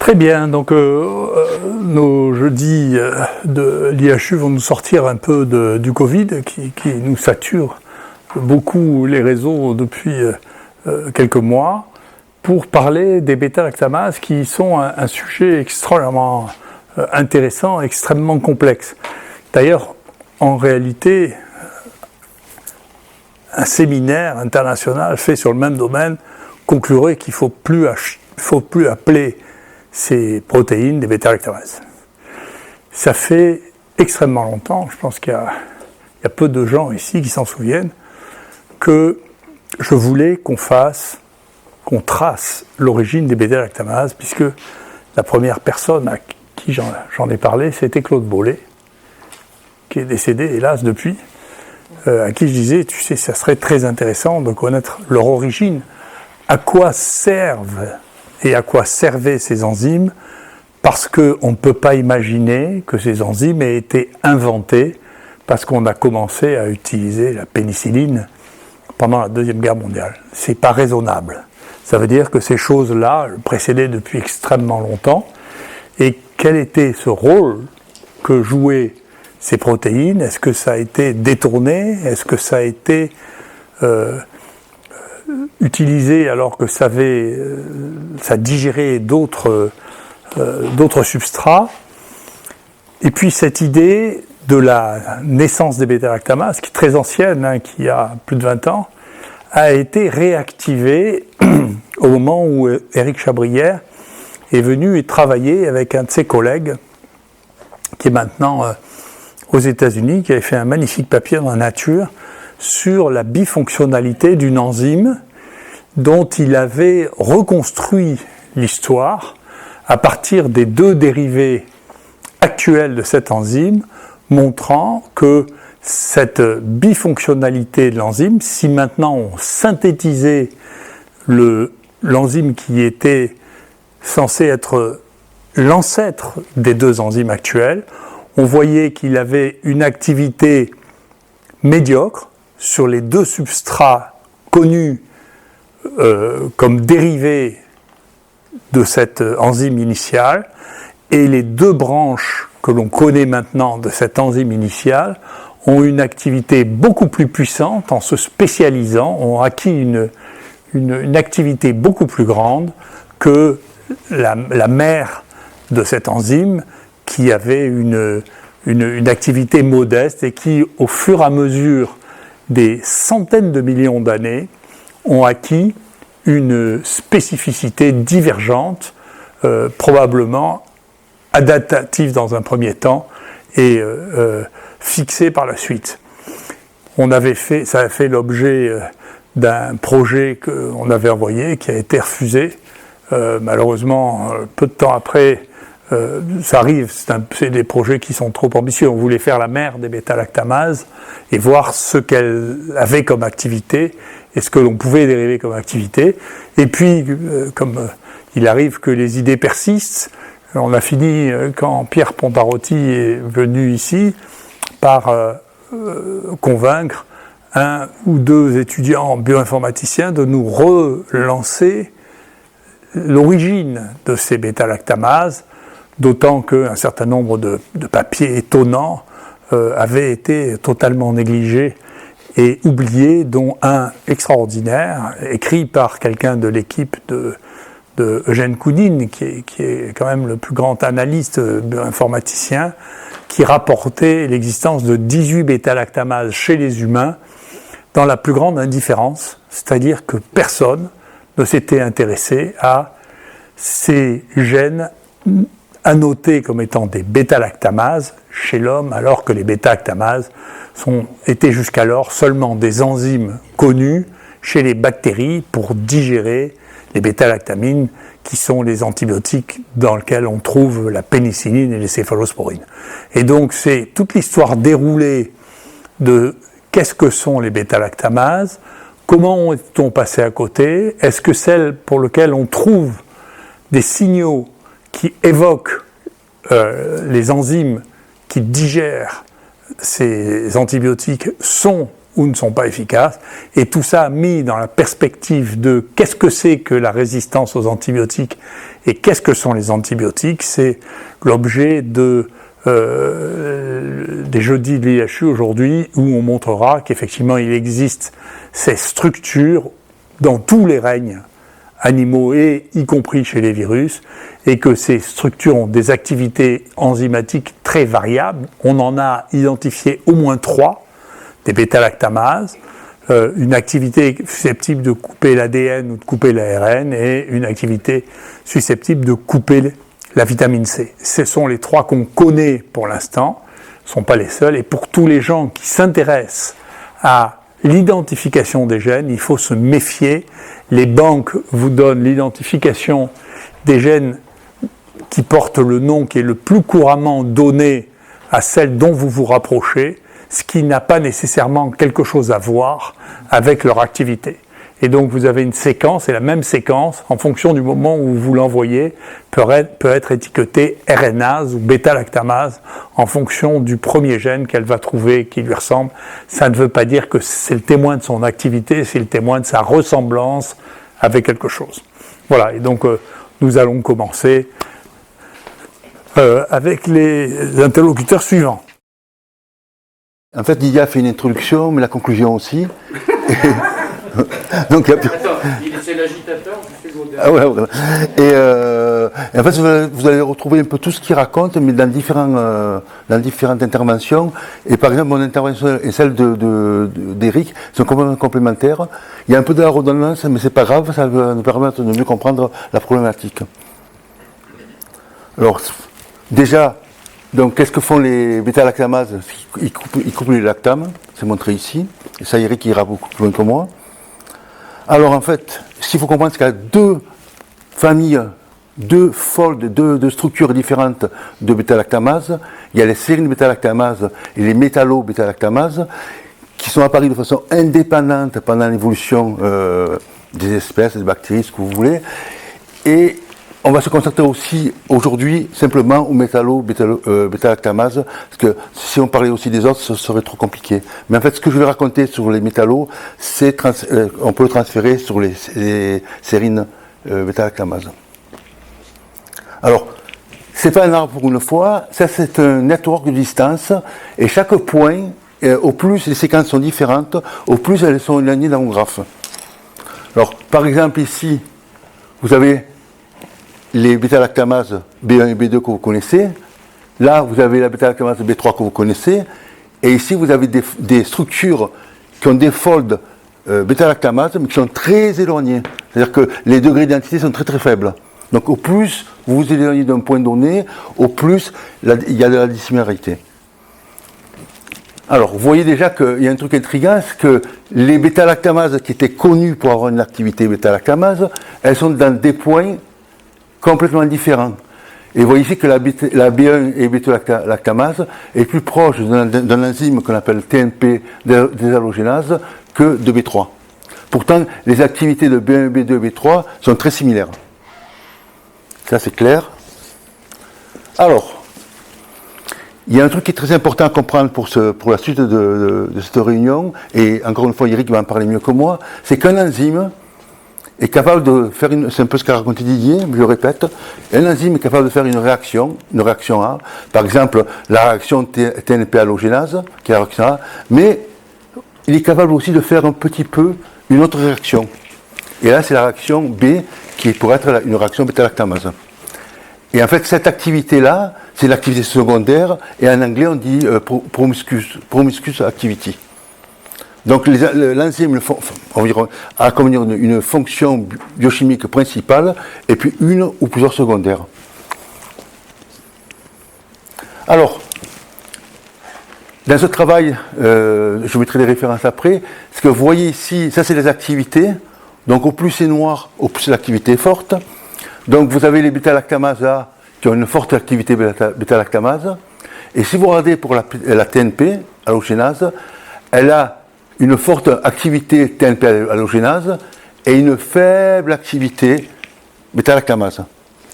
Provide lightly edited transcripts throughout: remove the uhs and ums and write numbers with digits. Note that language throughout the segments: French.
Très bien, donc nos jeudis de l'IHU vont nous sortir un peu du Covid qui nous sature beaucoup les réseaux depuis quelques mois pour parler des bêta-lactamases qui sont un sujet extrêmement intéressant, extrêmement complexe. D'ailleurs, en réalité, un séminaire international fait sur le même domaine conclurait qu'il ne faut plus appeler ces protéines des bêta-lactamases. Ça fait extrêmement longtemps, je pense qu'il y a peu de gens ici qui s'en souviennent, que je voulais qu'on trace l'origine des bêta-lactamases, puisque la première personne à qui j'en ai parlé, c'était Claude Bollet, qui est décédé, hélas, depuis, à qui je disais, tu sais, ça serait très intéressant de connaître leur origine, à quoi servent et à quoi servaient ces enzymes, parce qu'on ne peut pas imaginer que ces enzymes aient été inventées parce qu'on a commencé à utiliser la pénicilline pendant la Deuxième Guerre mondiale. Ce n'est pas raisonnable. Ça veut dire que ces choses-là précédaient depuis extrêmement longtemps. Et quel était ce rôle que jouaient ces protéines? Est-ce que ça a été détourné? Est-ce que ça a été utilisé alors que ça digérait d'autres substrats? Et puis cette idée de la naissance des bêta-lactamases, qui est très ancienne, qui a plus de 20 ans, a été réactivée au moment où Éric Chabrière est venu et travailler avec un de ses collègues, qui est maintenant aux États-Unis, qui avait fait un magnifique papier dans la Nature sur la bifonctionnalité d'une enzyme dont il avait reconstruit l'histoire à partir des deux dérivés actuels de cette enzyme, montrant que cette bifonctionnalité de l'enzyme, si maintenant on synthétisait l'enzyme qui était censée être l'ancêtre des deux enzymes actuelles, on voyait qu'il avait une activité médiocre sur les deux substrats connus comme dérivés de cette enzyme initiale, et les deux branches que l'on connaît maintenant de cette enzyme initiale ont une activité beaucoup plus puissante en se spécialisant, ont acquis une activité beaucoup plus grande que la mère de cette enzyme qui avait une activité modeste et qui, au fur et à mesure des centaines de millions d'années, ont acquis une spécificité divergente, probablement adaptative dans un premier temps et fixée par la suite. Ça a fait l'objet d'un projet qu'on avait envoyé, qui a été refusé. Malheureusement, peu de temps après, ça arrive, c'est des projets qui sont trop ambitieux. On voulait faire la mère des bêta-lactamases et voir ce qu'elle avait comme activité et ce que l'on pouvait dériver comme activité. Et puis, comme il arrive que les idées persistent, on a fini, quand Pierre Pontarotti est venu ici, par convaincre un ou deux étudiants bioinformaticiens de nous relancer l'origine de ces bêta-lactamases, d'autant qu'un certain nombre de papiers étonnants avaient été totalement négligés et oubliés, dont un extraordinaire, écrit par quelqu'un de l'équipe de Eugène Koudine, qui est quand même le plus grand analyste informaticien, qui rapportait l'existence de 18 bêta-lactamases chez les humains dans la plus grande indifférence, c'est-à-dire que personne ne s'était intéressé à ces gènes annotés comme étant des bêta-lactamases chez l'homme, alors que les bêta-lactamases étaient jusqu'alors seulement des enzymes connues chez les bactéries pour digérer les bêta-lactamines, qui sont les antibiotiques dans lesquels on trouve la pénicilline et les céphalosporines. Et donc c'est toute l'histoire déroulée de qu'est-ce que sont les bêta-lactamases, comment est-on passé à côté, est-ce que celles pour lesquelles on trouve des signaux qui évoquent les enzymes qui digèrent ces antibiotiques sont ou ne sont pas efficaces. Et tout ça mis dans la perspective de qu'est-ce que c'est que la résistance aux antibiotiques et qu'est-ce que sont les antibiotiques, c'est l'objet des jeudis de l'IHU aujourd'hui, où on montrera qu'effectivement il existe ces structures dans tous les règnes animaux et y compris chez les virus, et que ces structures ont des activités enzymatiques très variables. On en a identifié au moins 3, des bêta-lactamases, une activité susceptible de couper l'ADN ou de couper l'ARN, et une activité susceptible de couper la vitamine C. Ce sont les 3 qu'on connaît pour l'instant, ce ne sont pas les seuls, et pour tous les gens qui s'intéressent à l'identification des gènes, il faut se méfier. Les banques vous donnent l'identification des gènes qui portent le nom qui est le plus couramment donné à celle dont vous vous rapprochez, ce qui n'a pas nécessairement quelque chose à voir avec leur activité. Et donc vous avez une séquence, et la même séquence, en fonction du moment où vous l'envoyez, peut être étiquetée RNase ou bêta-lactamase, en fonction du premier gène qu'elle va trouver qui lui ressemble. Ça ne veut pas dire que c'est le témoin de son activité, c'est le témoin de sa ressemblance avec quelque chose. Voilà, et donc nous allons commencer avec les interlocuteurs suivants. En fait, Didier a fait une introduction, mais la conclusion aussi. Donc, attends, c'est l'agitateur ou c'est l'auteur? Ah ouais. Et en fait, vous allez retrouver un peu tout ce qu'il raconte, mais dans différentes interventions. Et par exemple, mon intervention et celle d'Éric sont complètement complémentaires. Il y a un peu de la redondance, mais c'est pas grave, ça va nous permettre de mieux comprendre la problématique. Alors, déjà, donc, qu'est-ce que font les bêta-lactamases? Ils coupent les lactames, c'est montré ici. Et ça, Eric ira beaucoup plus loin que moi. Alors, en fait, ce qu'il faut comprendre, c'est qu'il y a 2 familles, 2 folds, 2 structures différentes de bêta-lactamases. Il y a les sérines bêta-lactamases et les métallo-bêta-lactamases qui sont apparues de façon indépendante pendant l'évolution des espèces, des bactéries, ce que vous voulez. Et on va se concentrer aussi aujourd'hui simplement aux métallo-bêta-lactamases, parce que si on parlait aussi des autres, ce serait trop compliqué. Mais en fait, ce que je vais raconter sur les métallos, on peut le transférer sur les sérines bêta-lactamases. Alors, c'est pas un arbre pour une fois, ça c'est un network de distance, et chaque point, au plus les séquences sont différentes, au plus elles sont éloignées dans mon graphe. Alors, par exemple ici, vous avez les bêta-lactamases B1 et B2 que vous connaissez. Là, vous avez la bêta-lactamase B3 que vous connaissez. Et ici, vous avez des structures qui ont des folds bêta-lactamases, mais qui sont très éloignées. C'est-à-dire que les degrés d'identité sont très très faibles. Donc, au plus vous vous éloignez d'un point donné, au plus il y a de la dissimilarité. Alors, vous voyez déjà qu'il y a un truc intriguant, c'est que les bêta-lactamases qui étaient connues pour avoir une activité bêta-lactamase, elles sont dans des points complètement différents. Et vous voyez ici que la B1 et bêta-lactamase est plus proche d'un enzyme qu'on appelle TNP désalogénase que de B3. Pourtant, les activités de B1, B2 et B3 sont très similaires. Ça, c'est clair. Alors, il y a un truc qui est très important à comprendre pour la suite de cette réunion, et encore une fois, Eric va en parler mieux que moi, c'est qu'un enzyme est capable de faire c'est un peu ce qu'a raconté Didier, mais je le répète, un enzyme est capable de faire une réaction A, par exemple la réaction TNP halogénase, qui est la réaction A, mais il est capable aussi de faire un petit peu une autre réaction. Et là, c'est la réaction B, qui pourrait être une réaction bêta-lactamase. Et en fait, cette activité-là, c'est l'activité secondaire, et en anglais, on dit promiscuous activity. Donc l'enzyme a comme dire, une fonction biochimique principale et puis une ou plusieurs secondaires. Alors, dans ce travail, je vous mettrai des références après, ce que vous voyez ici, ça c'est les activités, donc au plus c'est noir, au plus l'activité est forte. Donc vous avez les bêta-lactamases A qui ont une forte activité bêta-lactamase, et si vous regardez pour la TNP, halogénase, elle a une forte activité TNP halogénase et une faible activité bêta-lactamase.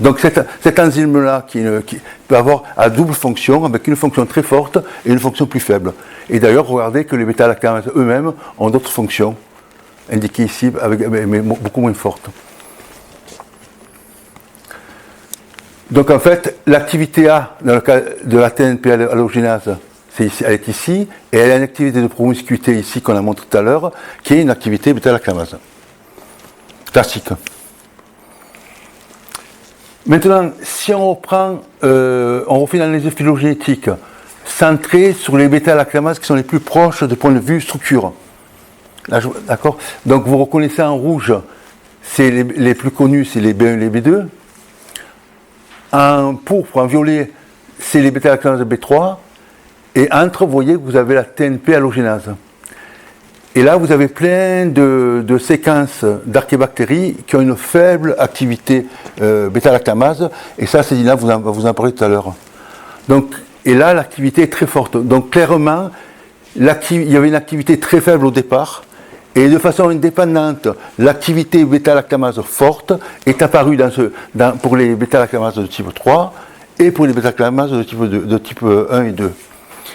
Donc cette enzyme-là qui peut avoir à double fonction, avec une fonction très forte et une fonction plus faible. Et d'ailleurs, regardez que les bêta-lactamases eux-mêmes ont d'autres fonctions, indiquées ici, mais beaucoup moins fortes. Donc en fait, l'activité A, dans le cas de la TNP halogénase, elle est ici, et elle a une activité de promiscuité ici qu'on a montré tout à l'heure, qui est une activité bêta-lactamase. Classique. Maintenant, si on reprend, on refait une analyse phylogénétique centrée sur les bêta-lactamases qui sont les plus proches du point de vue structure. D'accord ? Donc vous reconnaissez en rouge, c'est les plus connus, c'est les B1 et les B2. En pourpre, en violet, c'est les bêta-lactamases B3. Et entre, vous voyez que vous avez la TNP halogénase. Et là, vous avez plein de séquences d'archébactéries qui ont une faible activité bêta-lactamase. Et ça, Céline va vous en parler tout à l'heure. Donc, et là, l'activité est très forte. Donc, clairement, il y avait une activité très faible au départ. Et de façon indépendante, l'activité bêta-lactamase forte est apparue pour les bêta-lactamases de type 3 et pour les bêta-lactamases de type 1 et 2.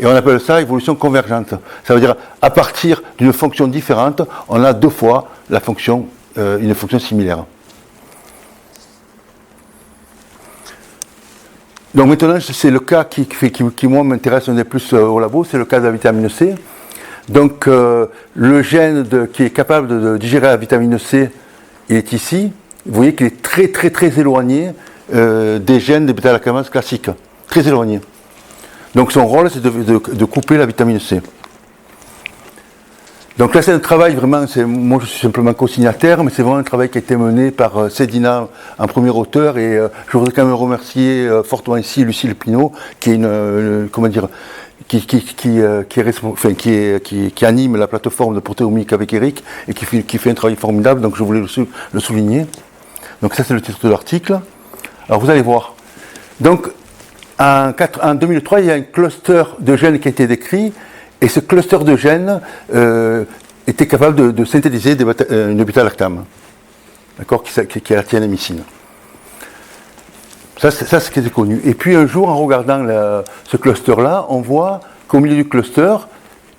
Et on appelle ça évolution convergente. Ça veut dire, à partir d'une fonction différente, on a deux fois une fonction similaire. Donc maintenant, c'est le cas qui moi, m'intéresse un des plus au labo, c'est le cas de la vitamine C. Donc, le gène qui est capable de digérer la vitamine C, il est ici. Vous voyez qu'il est très, très, très éloigné des gènes des bêta-lactamases classiques. Très éloigné. Donc son rôle, c'est de couper la vitamine C. Donc là, c'est un travail vraiment, moi je suis simplement co-signataire, mais c'est vraiment un travail qui a été mené par Cédina en premier auteur, et je voudrais quand même remercier fortement ici Lucille Pinault, qui est qui anime la plateforme de protéomique avec Eric, et qui fait un travail formidable, donc je voulais le souligner. Donc ça, c'est le titre de l'article. Alors vous allez voir. Donc, en 2003, il y a un cluster de gènes qui a été décrit, et ce cluster de gènes était capable de synthétiser une bêta-lactame, d'accord, qui est la thianémycine. Ça, c'est ce qui était connu. Et puis un jour, en regardant ce cluster-là, on voit qu'au milieu du cluster,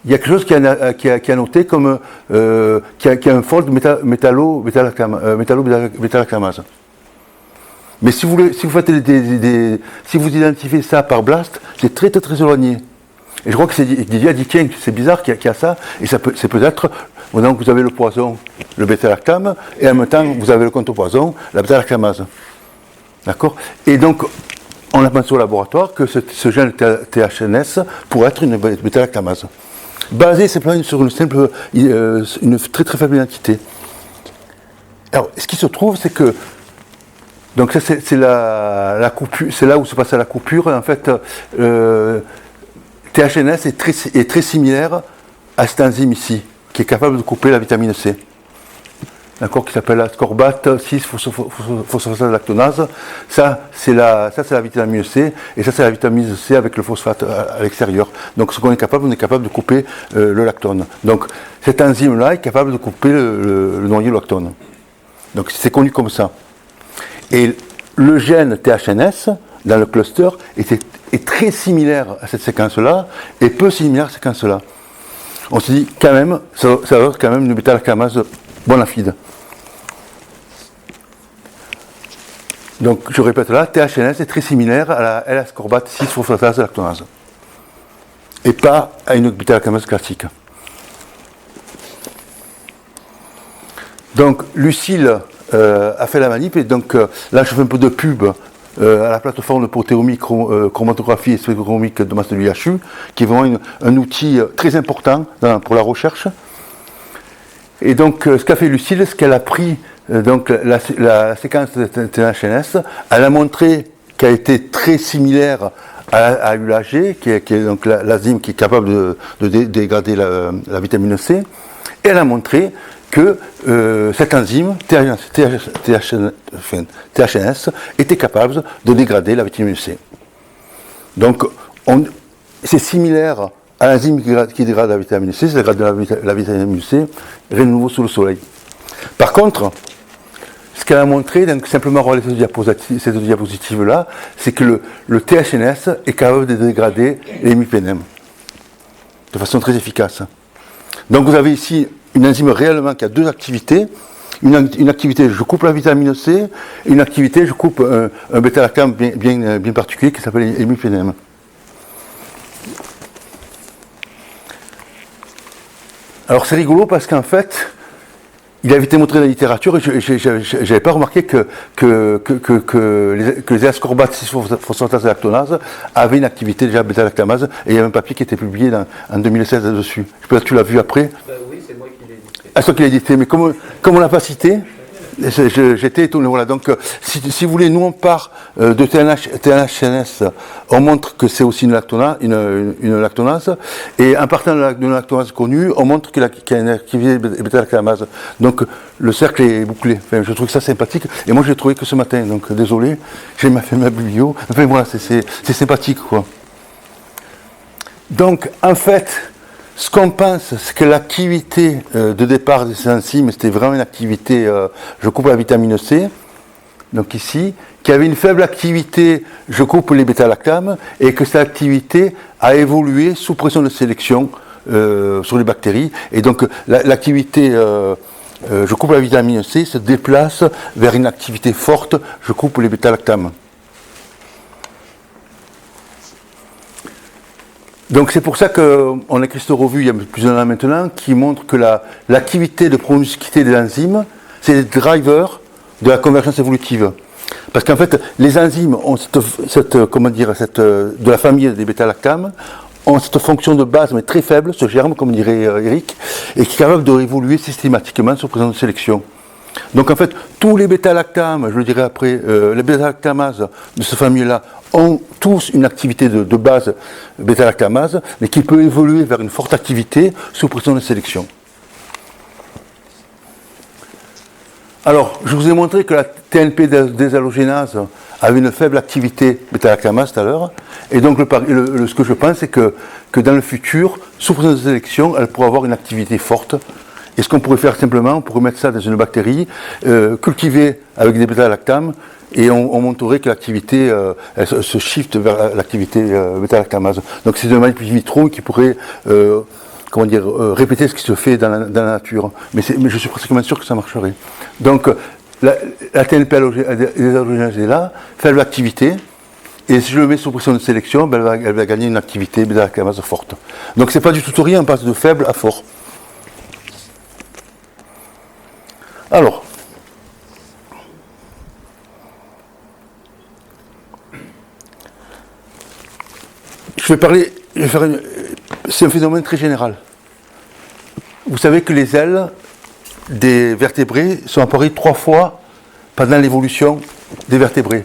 il y a quelque chose qui a noté comme qui a un fold métallo-bêta-lactamase. Mais si vous identifiez ça par BLAST, c'est très très très éloigné. Et je crois que Didier a dit tiens, c'est bizarre qu'il y a ça, et c'est peut-être, maintenant que vous avez le poison, le bêta-lactame, et en même temps vous avez le contrepoison, la bêta-lactamase. D'accord ? Et donc, on a pensé au laboratoire que ce gène THNS pourrait être une bêta-lactamase. Basé simplement sur une très très faible identité. Alors, ce qui se trouve, c'est que donc ça, c'est la coupure, c'est là où se passe la coupure. En fait, THNS est très similaire à cette enzyme ici, qui est capable de couper la vitamine C. D'accord, qui s'appelle ascorbate 6-phosphate lactonase. Ça, c'est la vitamine C, et ça, c'est la vitamine C avec le phosphate à l'extérieur. Donc, ce qu'on est capable, on est capable de couper le lactone. Donc, cette enzyme-là est capable de couper le noyau lactone. Donc, c'est connu comme ça. Et le gène THNS, dans le cluster, est très similaire à cette séquence-là, et peu similaire à cette séquence-là. On se dit, quand même, ça doit être quand même une bêta-lactamase bona fide. Donc, je répète là, THNS est très similaire à la L-ascorbate 6-phosphatase lactonase. Et pas à une bêta-lactamase classique. Donc, Lucille a fait la manip, et donc là je fais un peu de pub à la plateforme de protéomique, chromatographie et spectrochromique de masse de l'IHU, qui est vraiment un outil très important pour la recherche. Et donc ce qu'a fait Lucille, c'est qu'elle a pris donc la séquence de THNS, elle a montré qu'elle était très similaire à l'UAG, qui est donc l'enzyme qui est capable de dégrader la vitamine C, et elle a montré que cette enzyme, THNS, était capable de dégrader la vitamine C. Donc, c'est similaire à l'enzyme qui dégrade la vitamine C, c'est dégrade la vitamine C, rien de nouveau sous le soleil. Par contre, ce qu'elle a montré, donc simplement regarder cette diapositive-là, c'est que le THNS est capable de dégrader les MIPNM de façon très efficace. Donc vous avez ici une enzyme réellement qui a deux activités. Une activité, je coupe la vitamine C, et une activité, je coupe un bêta-lactame bien particulier qui s'appelle l'hémipénème. Alors c'est rigolo parce qu'en fait, il avait été montré dans la littérature et je n'avais pas remarqué que les ascorbates 6-phosphatase lactonase avaient une activité déjà bêta-lactamase, et il y avait un papier qui était publié en 2016 là-dessus. Je sais pas si tu l'as vu après. Oui, c'est moi qui l'ai édité. Ah, c'est toi qui l'as édité, mais comme on ne l'a pas cité, j'étais étonné. Voilà. Donc, si vous voulez, nous on part de TNHNS, on montre que c'est aussi une lactonase, et en partant d'une lactonase connue, on montre qu'il y a une activité bêta-lactamase. Donc, le cercle est bouclé. Enfin, je trouve ça sympathique, et moi je l'ai trouvé que ce matin, donc désolé, j'ai fait ma biblio. Enfin voilà, c'est sympathique, quoi. Donc, en fait, ce qu'on pense, c'est que l'activité de départ de ces enzymes, c'était vraiment une activité, je coupe la vitamine C, donc ici, qui avait une faible activité, je coupe les bêta-lactames, et que cette activité a évolué sous pression de sélection sur les bactéries, et donc l'activité, je coupe la vitamine C, se déplace vers une activité forte, je coupe les bêta-lactames. Donc c'est pour ça qu'on a écrit cette revue il y a plus d'un an maintenant qui montre que l'activité de promiscuité des enzymes, c'est les drivers de la convergence évolutive. Parce qu'en fait, les enzymes ont de la famille des bêta-lactames, ont cette fonction de base mais très faible, ce germe, comme dirait Eric, et qui est capable de évoluer systématiquement sous pression de sélection. Donc en fait, tous les bêta-lactames, je le dirai après, les bêta-lactamases de cette famille-là ont tous une activité de base bêta-lactamase, mais qui peut évoluer vers une forte activité sous pression de sélection. Alors, je vous ai montré que la TNP désalogénase avait une faible activité bêta-lactamase tout à l'heure, et donc ce que je pense, c'est que dans le futur, sous pression de sélection, elle pourrait avoir une activité forte. Et ce qu'on pourrait faire simplement, on pourrait mettre ça dans une bactérie, cultiver avec des bêta-lactames, et on montrerait que l'activité elle se shift vers l'activité bêta-lactamase. Donc c'est un manipulation in vitro qui pourrait répéter ce qui se fait dans la nature. Mais je suis pratiquement sûr que ça marcherait. Donc la TNP désalogénase est là, faible activité, et si je le mets sous pression de sélection, ben elle va gagner une activité bêta-lactamase forte. Donc c'est pas du tout rien, on passe de faible à fort. Alors, c'est un phénomène très général. Vous savez que les ailes des vertébrés sont apparues 3 fois pendant l'évolution des vertébrés.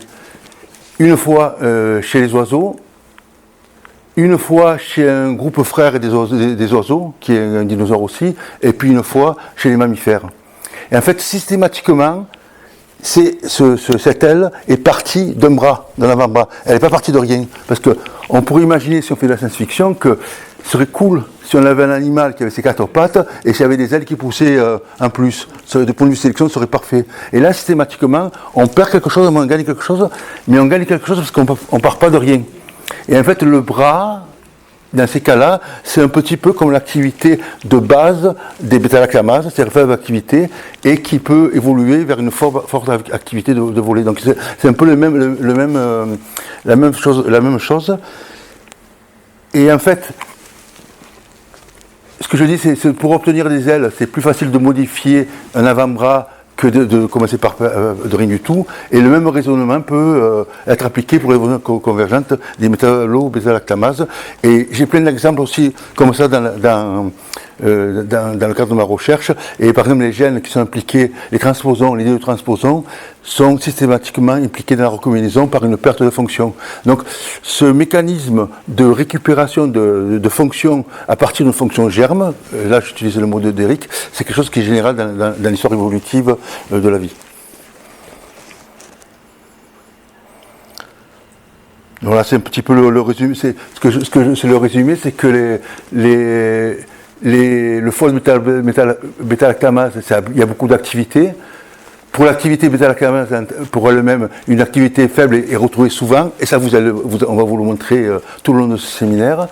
Une fois chez les oiseaux, une fois chez un groupe frère des oiseaux, qui est un dinosaure aussi, et puis une fois chez les mammifères. Et en fait, systématiquement, cette aile est partie d'un bras, d'un avant-bras. Elle n'est pas partie de rien. Parce qu'on pourrait imaginer, si on fait de la science-fiction, que ce serait cool si on avait un animal qui avait ses 4 pattes et s'il y avait des ailes qui poussaient en plus. De point de vue sélection, ce serait parfait. Et là, systématiquement, on perd quelque chose, on gagne quelque chose, mais on gagne quelque chose parce qu'on ne part pas de rien. Et en fait, le bras, dans ces cas-là, c'est un petit peu comme l'activité de base des bêta-lactamases, c'est-à-dire faible activité, et qui peut évoluer vers une forte activité de voler. Donc c'est un peu la même chose. Et en fait, ce que je dis, c'est pour obtenir des ailes, c'est plus facile de modifier un avant-bras que de commencer par de rien du tout. Et le même raisonnement peut être appliqué pour l'évolution convergente des métallo-bêta-lactamases. Et j'ai plein d'exemples aussi comme ça dans le cadre de ma recherche. Et par exemple, les gènes qui sont impliqués, les transposons, les deux transposons, sont systématiquement impliqués dans la recombinaison par une perte de fonction. Donc, ce mécanisme de récupération de fonctions à partir d'une fonction germe, là j'utilise le mot d'Eric, c'est quelque chose qui est général dans l'histoire évolutive de la vie. Voilà, c'est un petit peu le résumé. C'est le résumé, c'est que le faux bêta-lactamase, il y a beaucoup d'activités, pour l'activité bêta-lactamase, pour elle-même, une activité faible est retrouvée souvent, et ça on va vous le montrer tout le long de ce séminaire.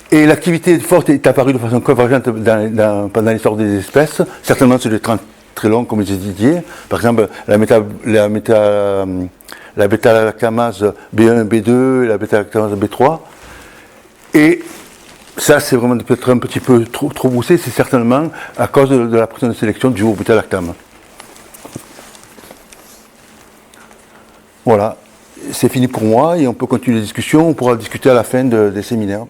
Et l'activité forte est apparue de façon convergente pendant l'histoire des espèces, certainement sur des temps très longs comme j'ai dit. Par exemple, la bêta-lactamase B1, B2 et la bêta-lactamase B3. Et ça, c'est vraiment peut-être un petit peu trop poussé, c'est certainement à cause de la pression de sélection due au bêta-lactame. Voilà, c'est fini pour moi et on peut continuer les discussions, on pourra discuter à la fin des séminaires.